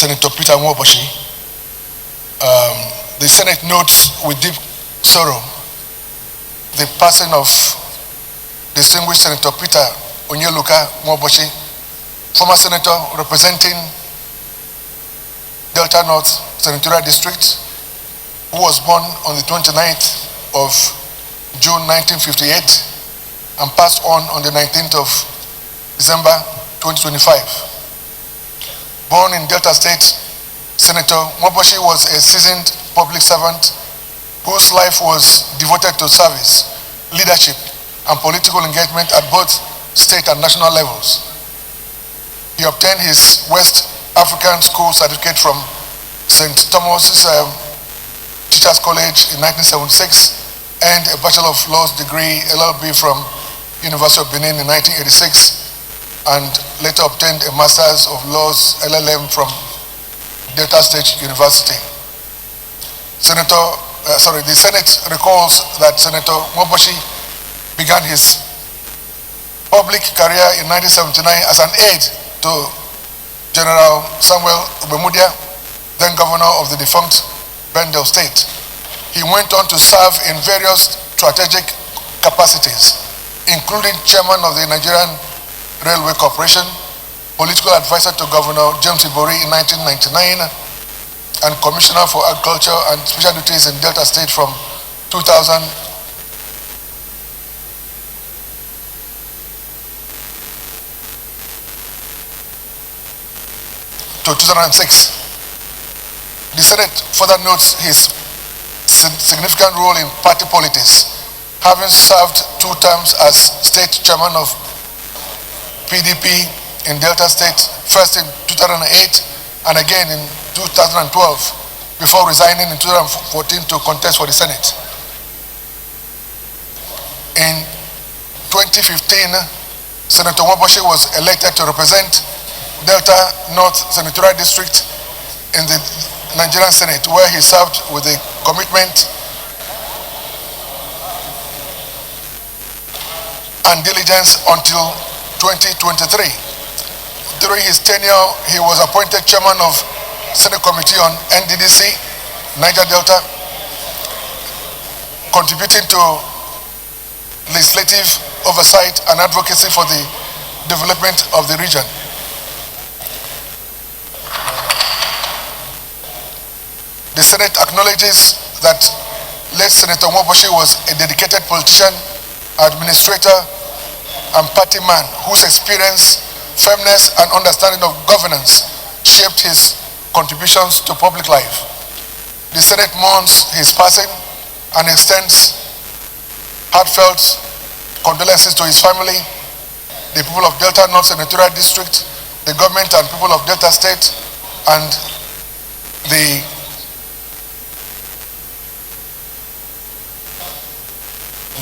Senator Peter Nwaoboshi. The Senate notes with deep sorrow the passing of distinguished Senator Peter Nwaoboshi, former senator representing Delta North Senatorial District, who was born on the 29th of June 1958 and passed on the 19th of December 2025. Born in Delta State, Senator Nwaoboshi was a seasoned public servant whose life was devoted to service, leadership, and political engagement at both state and national levels. He obtained his West African School certificate from St. Thomas's Teachers College in 1976 and a Bachelor of Laws degree, LLB, from University of Benin in 1986, and later obtained a Master's of Laws, LLM, from Delta State University. The Senate recalls that Senator Nwaoboshi began his public career in 1979 as an aide to General Samuel Ubemudia, then governor of the defunct Bendel State. He went on to serve in various strategic capacities, including chairman of the Nigerian Railway Corporation, political advisor to Governor James Ibori in 1999, and Commissioner for Agriculture and Special Duties in Delta State from 2000 to 2006. The Senate further notes his significant role in party politics, having served 2 terms as state chairman of PDP in Delta State, first in 2008 and again in 2012, before resigning in 2014 to contest for the Senate. In 2015, Senator Nwaoboshi was elected to represent Delta North Senatorial District in the Nigerian Senate, where he served with a commitment and diligence until 2023. During his tenure, he was appointed chairman of Senate Committee on NDDC, Niger Delta, contributing to legislative oversight and advocacy for the development of the region. The Senate acknowledges that late Senator Nwaoboshi was a dedicated politician, administrator, and party man whose experience, firmness, and understanding of governance shaped his contributions to public life. The Senate mourns his passing and extends heartfelt condolences to his family, the people of Delta North Senatorial District, the government and people of Delta State, and the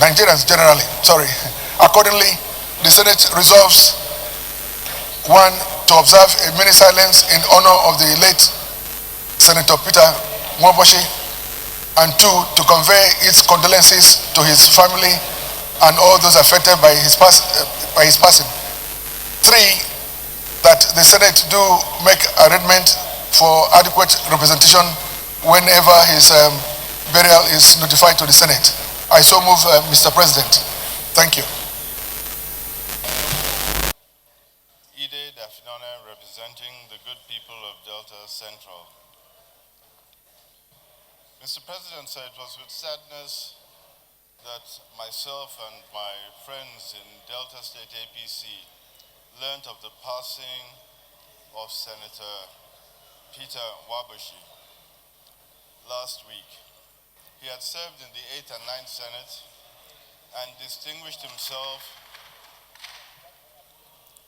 Nigerians generally. Accordingly, the Senate resolves: 1. To observe a minute silence in honor of the late Senator Peter Nwaoboshi, and 2. To convey its condolences to his family and all those affected by his passing. 3. That the Senate do make arrangement for adequate representation whenever his burial is notified to the Senate. I so move, Mr. President. Thank you. Representing the good people of Delta Central. Mr. President, sir, it was with sadness that myself and my friends in Delta State APC learned of the passing of Senator Peter Nwaoboshi last week. He had served in the 8th and 9th Senate and distinguished himself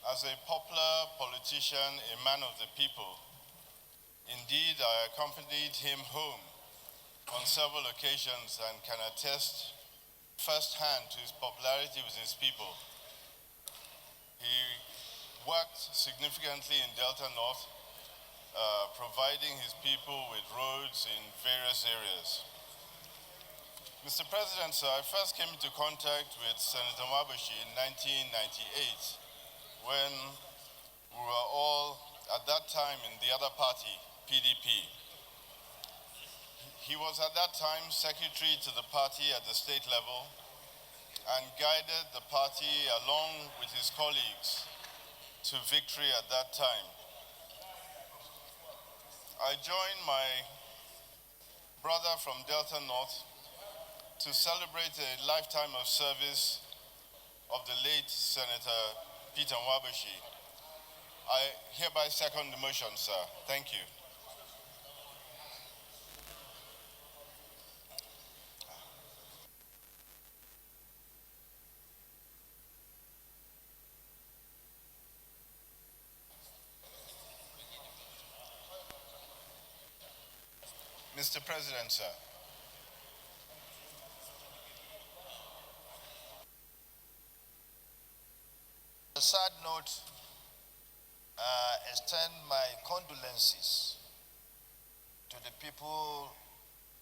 as a popular politician, a man of the people. Indeed, I accompanied him home on several occasions and can attest firsthand to his popularity with his people. He worked significantly in Delta North, providing his people with roads in various areas. Mr. President, sir, I first came into contact with Senator Nwaoboshi in 1998 when we were all at that time in the other party, PDP. He was at that time secretary to the party at the state level and guided the party along with his colleagues to victory at that time. I joined my brother from Delta North to celebrate a lifetime of service of the late Senator Peter Nwaoboshi. I hereby second the motion, sir. Thank you. Mr. President, sir. On a sad note, extend my condolences to the people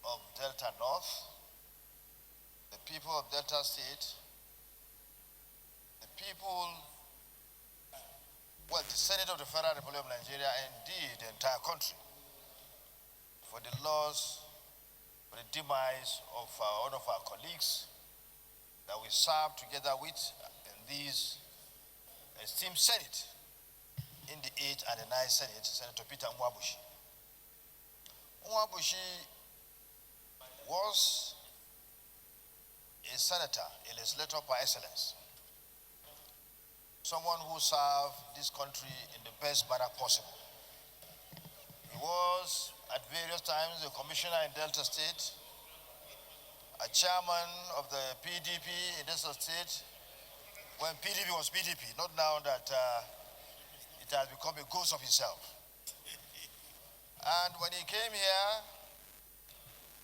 of Delta North, the people of Delta State, the people, well, the Senate of the Federal Republic of Nigeria, and indeed the entire country, for the loss, for the demise of one of our colleagues that we served together with in these esteemed Senate, in the 8th and the 9th Senate, Senator Peter Nwaoboshi. Nwaoboshi was a senator, a legislator par excellence, someone who served this country in the best manner possible. He was, at various times, a commissioner in Delta State, a chairman of the PDP in Delta State, when PDP was PDP, not now that it has become a ghost of itself. And when he came here,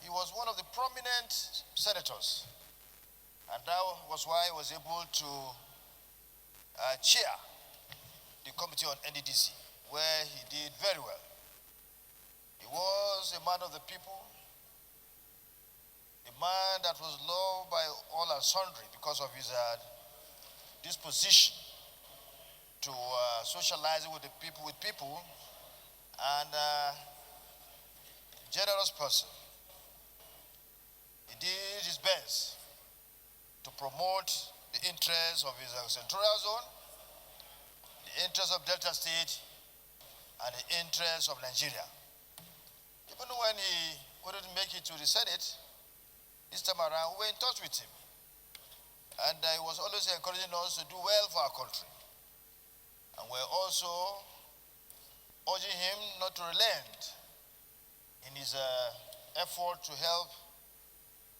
he was one of the prominent senators. And that was why he was able to chair the Committee on NDDC, where he did very well. He was a man of the people, a man that was loved by all and sundry because of his disposition to socializing with the people, and generous person. He did his best to promote the interests of his senatorial zone, the interests of Delta State, and the interests of Nigeria. Even when he couldn't make it to the Senate, this time around, we were in touch with him. And he was always encouraging us to do well for our country. And we're also urging him not to relent in his effort to help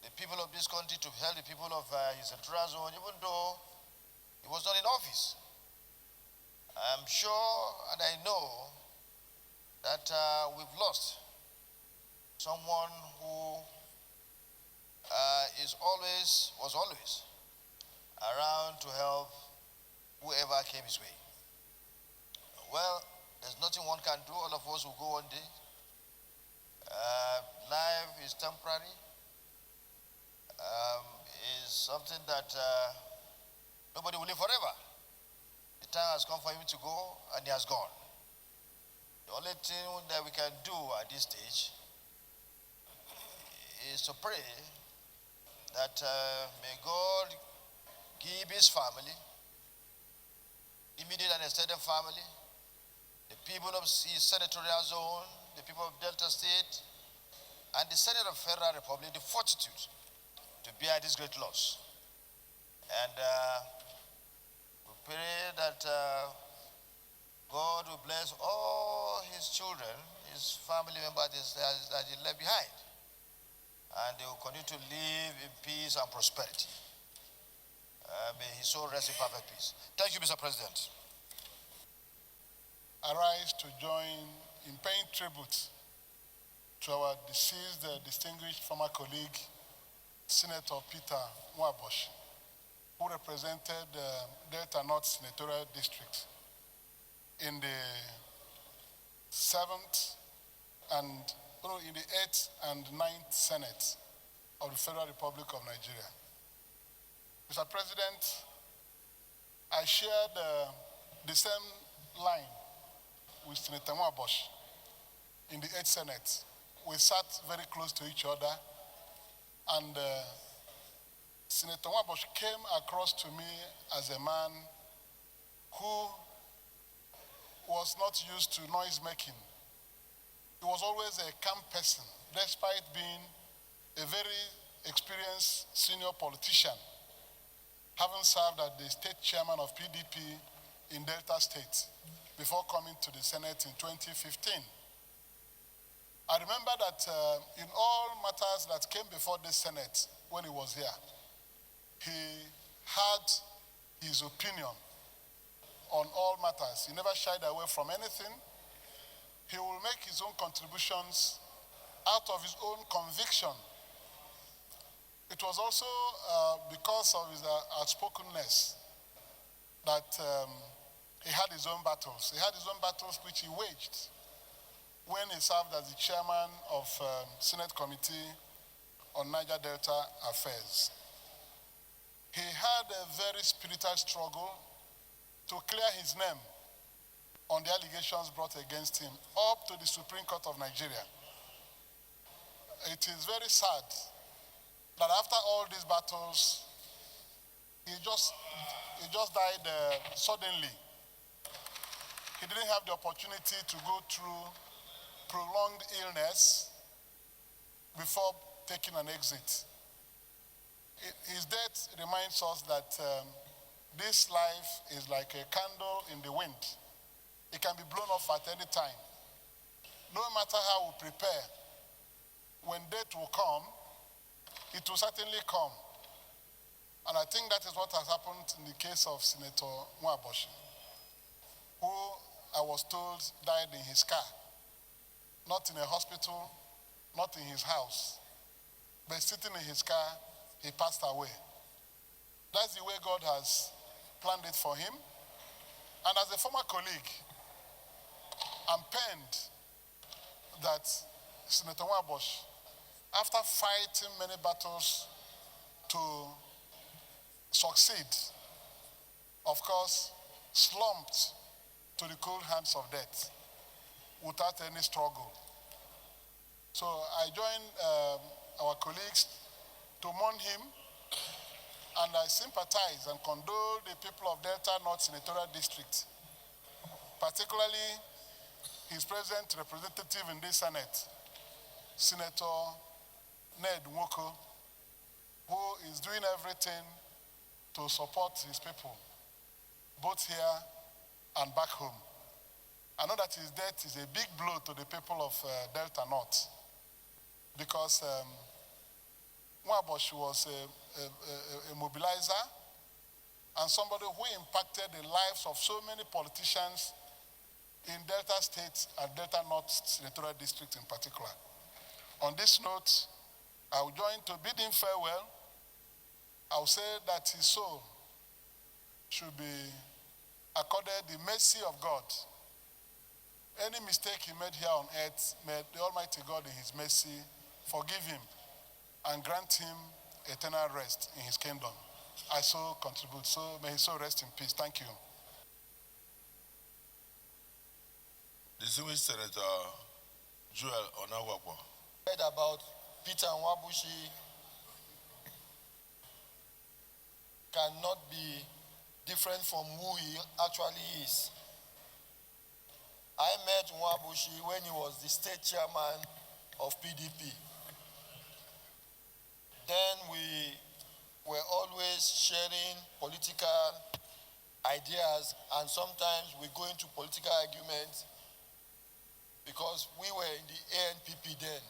the people of this country, to help the people of his senatorial zone, even though he was not in office. I'm sure and I know that we've lost someone who was always around to help whoever came his way. Well, there's nothing one can do. All of us will go one day. Life is temporary. Is something that nobody will live forever. The time has come for him to go, and he has gone. The only thing that we can do at this stage is to pray that may God give his family, immediate and extended family, the people of his senatorial zone, the people of Delta State, and the Senate of Federal Republic the fortitude to bear this great loss. And we pray that God will bless all his children, his family members that he left behind, and they will continue to live in peace and prosperity. May his soul rest in perfect peace. Thank you, Mr. President. I rise to join in paying tribute to our deceased, distinguished former colleague, Senator Peter Nwaoboshi, who represented Delta North Senatorial District in the 7th and in the 8th and 9th Senate of the Federal Republic of Nigeria. Mr. President, I shared the same line with Senator Nwaoboshi in the 8th Senate. We sat very close to each other, and Senator Nwaoboshi came across to me as a man who was not used to noise making. He was always a calm person, despite being a very experienced senior politician, having served as the state chairman of PDP in Delta State before coming to the Senate in 2015. I remember that in all matters that came before the Senate when he was here, he had his opinion on all matters. He never shied away from anything. He will make his own contributions out of his own conviction. It was also because of his outspokenness that he had his own battles. He had his own battles which he waged when he served as the chairman of Senate Committee on Niger Delta Affairs. He had a very spirited struggle to clear his name on the allegations brought against him up to the Supreme Court of Nigeria. It is very sad that after all these battles, he just died suddenly. He didn't have the opportunity to go through prolonged illness before taking an exit. His death reminds us that this life is like a candle in the wind. It can be blown off at any time. No matter how we prepare, when death will come, it will certainly come. And I think that is what has happened in the case of Senator Nwaoboshi, who I was told died in his car, not in a hospital, not in his house, but sitting in his car, he passed away. That's the way God has planned it for him. And as a former colleague, I'm pained that Senator Nwaoboshi, after fighting many battles to succeed, of course, slumped to the cold hands of death without any struggle. So I joined our colleagues to mourn him, and I sympathize and condole the people of Delta North Senatorial District, particularly his present representative in this Senate, Senator Nwaoboshi, who is doing everything to support his people, both here and back home. I know that his death is a big blow to the people of Delta North, because Nwaoboshi was a mobilizer and somebody who impacted the lives of so many politicians in Delta State and Delta North Senatorial District in particular. On this note, I will join to bid him farewell. I will say that his soul should be accorded the mercy of God. Any mistake he made here on earth, may the Almighty God in his mercy forgive him and grant him eternal rest in his kingdom. I so contribute. So may his soul rest in peace. Thank you. Distinguished Senator Joel Onagwagwa. Heard about Peter Nwaoboshi cannot be different from who he actually is. I met Nwaoboshi when he was the state chairman of PDP. Then we were always sharing political ideas, and sometimes we go into political arguments because we were in the ANPP then.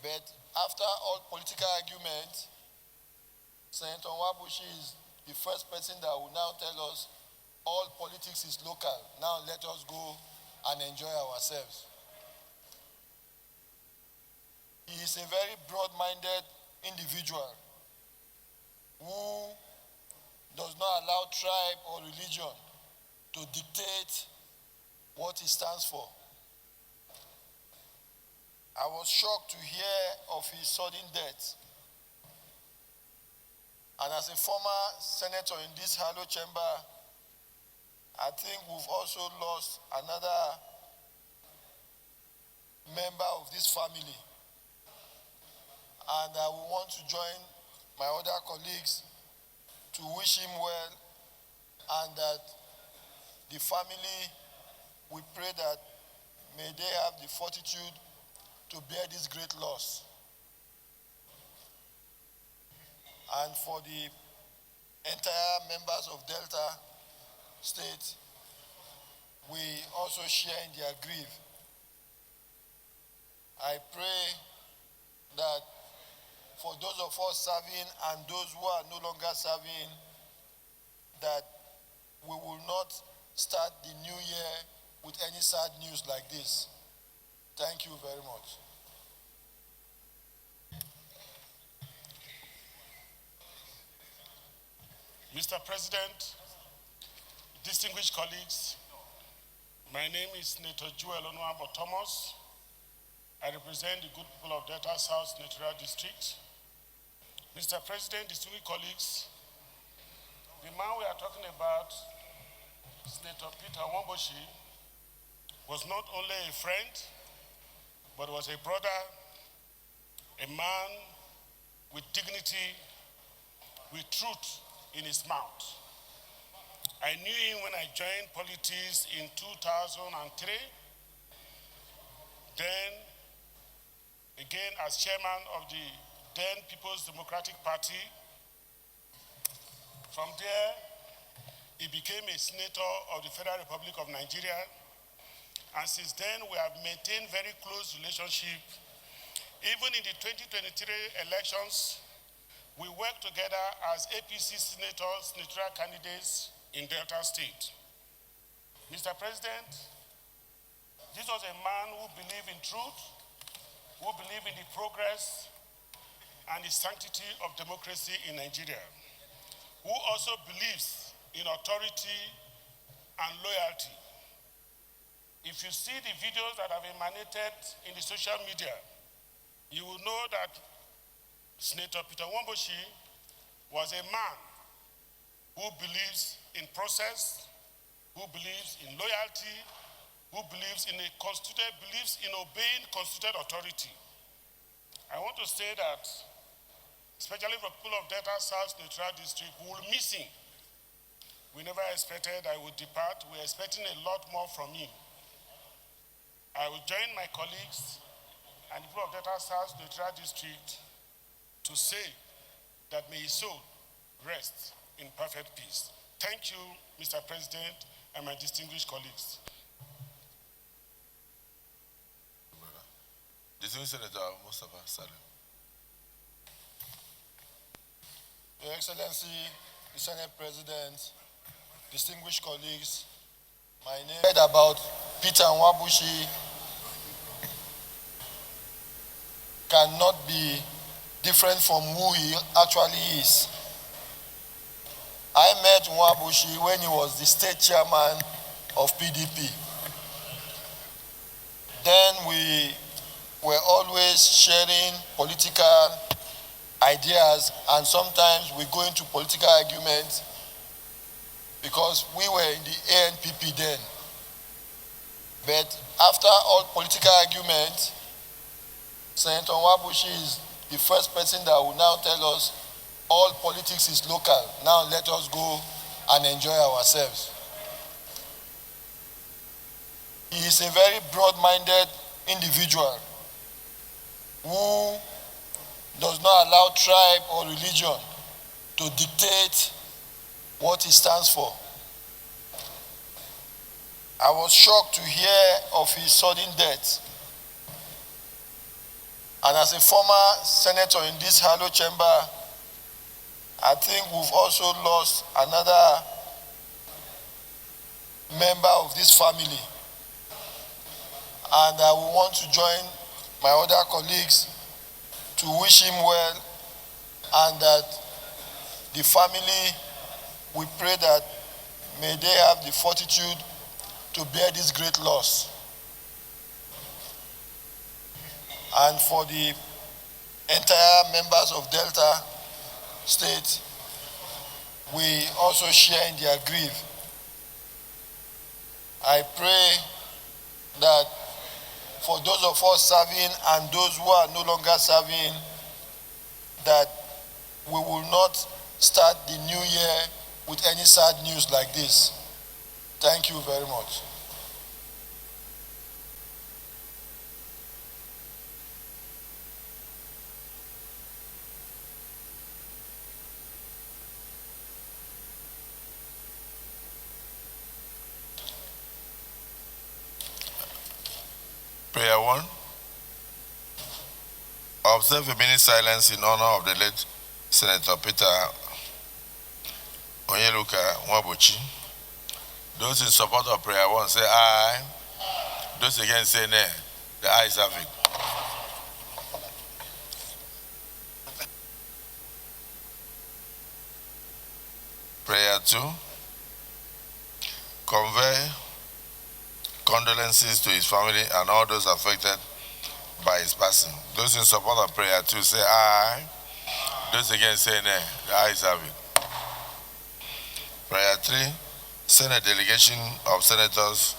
But after all political arguments, Senator Nwaoboshi is the first person that will now tell us all politics is local. Now let us go and enjoy ourselves. He is a very broad-minded individual who does not allow tribe or religion to dictate what he stands for. I was shocked to hear of his sudden death. And as a former senator in this hallowed chamber, I think we've also lost another member of this family. And I will want to join my other colleagues to wish him well, and that the family, we pray that may they have the fortitude to bear this great loss. And for the entire members of Delta State, we also share in their grief. I pray that for those of us serving and those who are no longer serving, that we will not start the new year with any sad news like this. Thank you very much. Mr. President, distinguished colleagues, my name is Senator Nwaoboshi. I represent the good people of Delta South Senatorial District. Mr. President, distinguished colleagues, the man we are talking about, Senator Nwaoboshi, was not only a friend, but was a brother, a man with dignity, with truth in his mouth. I knew him when I joined politics in 2003. Then, again, as chairman of the then People's Democratic Party. From there, he became a senator of the Federal Republic of Nigeria. And since then, we have maintained very close relationship. Even in the 2023 elections, we worked together as APC senators, senatorial candidates in Delta State. Mr. President, this was a man who believed in truth, who believed in the progress and the sanctity of democracy in Nigeria, who also believes in authority and loyalty. If you see the videos that have emanated in the social media, you will know that Senator Nwaoboshi was a man who believes in process, who believes in loyalty, who believes in obeying constituted authority. I want to say that, especially for people of Delta South Senatorial District, we will miss him. We never expected I would depart. We're expecting a lot more from him. I will join my colleagues and the people of Delta South Senatorial District to say that may his soul rest in perfect peace. Thank you, Mr. President, and my distinguished colleagues. Distinguished Senator Mustafa Salim. Your Excellency, the Senate President, distinguished colleagues, my name is about Peter Nwaoboshi cannot be different from who he actually is. I met Nwaoboshi when he was the state chairman of PDP. Then we were always sharing political ideas, and sometimes we go into political arguments because we were in the ANPP then. But after all political arguments, Senator Nwaoboshi is the first person that will now tell us all politics is local. Now let us go and enjoy ourselves. He is a very broad-minded individual who does not allow tribe or religion to dictate what he stands for. I was shocked to hear of his sudden death. And as a former senator in this hallowed chamber, I think we've also lost another member of this family. And I will want to join my other colleagues to wish him well, and that the family, we pray that may they have the fortitude to bear this great loss. And for the entire members of Delta State, we also share in their grief. I pray that for those of us serving and those who are no longer serving, that we will not start the new year with any sad news like this. Thank you very much. Prayer 1. Observe a minute silence in honor of the late Senator Peter Nwaoboshi. Those in support of prayer 1 say aye. Those against say nay. The ayes have it. Prayer 2. Convey condolences to his family and all those affected by his passing. Those in support of prayer 2 say aye. Those against say nay. The ayes have it. Prayer 3. Send a delegation of senators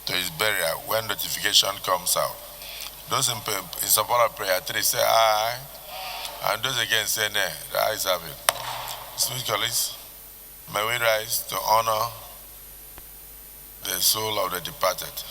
to his burial when notification comes out. Those in support of prayer 3 say aye. And those against say nay. The ayes have it. Sweet colleagues, may we rise to honor the soul of the departed.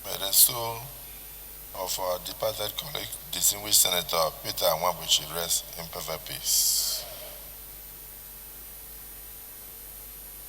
May the soul of our departed colleague, distinguished Senator Peter Nwaoboshi, rest in perfect peace.